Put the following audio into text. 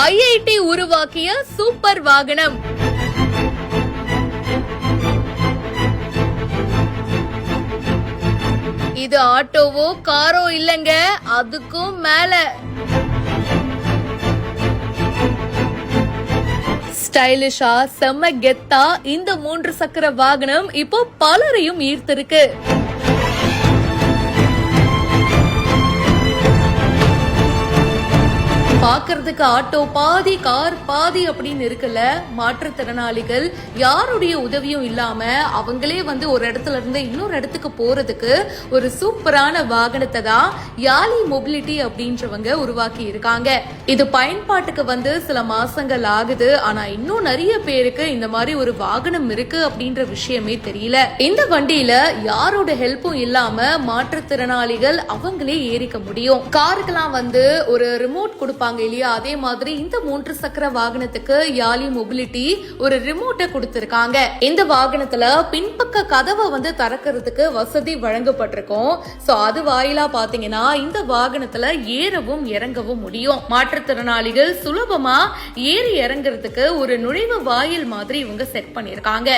IIT உருவாக்கிய super வாகனம். இது ஆட்டோவோ காரோ இல்லங்க, அதுக்கும் மேல. ஸ்டைலிஷா செம்ம கெத்தா இந்த 3 சக்கர வாகனம் இப்போ பலரையும் ஈர்த்திருக்கு. பாக்குறதுக்கு ஆட்டோ பாதி கார் பாதி அப்படின்னு இருக்குல்ல. மாற்றுத்திறனாளிகள் யாருடைய உதவியும் இல்லாம அவங்களே ஒரு இடத்துல இருந்து இன்னொரு இடத்துக்கு போறதுக்கு ஒரு சூப்பரான வாகனத்தை தான் யாலி மொபிலிட்டி அப்படின்றவங்க உருவாக்கி இருக்காங்க. இது பயன்பாட்டுக்கு சில மாசங்கள் ஆகுது. ஆனா இன்னும் நிறைய பேருக்கு இந்த மாதிரி ஒரு வாகனம் இருக்கு அப்படின்ற விஷயமே தெரியல. இந்த வண்டியில யாரோட ஹெல்ப்பும் இல்லாம மாற்றுத்திறனாளிகள் அவங்களே ஏறிக்க முடியும். காருக்கெல்லாம் ஒரு ரிமோட் கொடுப்பாங்க இல்லையா, அதே மாதிரி இந்த 3 சக்கர வாகனத்துக்கு யாலி மொபிலிட்டி ஒரு ரிமோட்டை கொடுத்திருக்காங்க. இந்த வாகனத்துல பின்பக்க கதவை திறக்கிறதுக்கு வசதி வழங்கப்பட்டிருக்கும். சோ அது வாயிலா பாத்தீங்கன்னா இந்த வாகனத்துல ஏறவும் இறங்கவும் முடியும். மாற்றுத்திறனாளிகள் சுலபமா ஏறி இறங்குறதுக்கு ஒரு நுழைவு வாயில் மாதிரி இவங்க செட் பண்ணிருக்காங்க.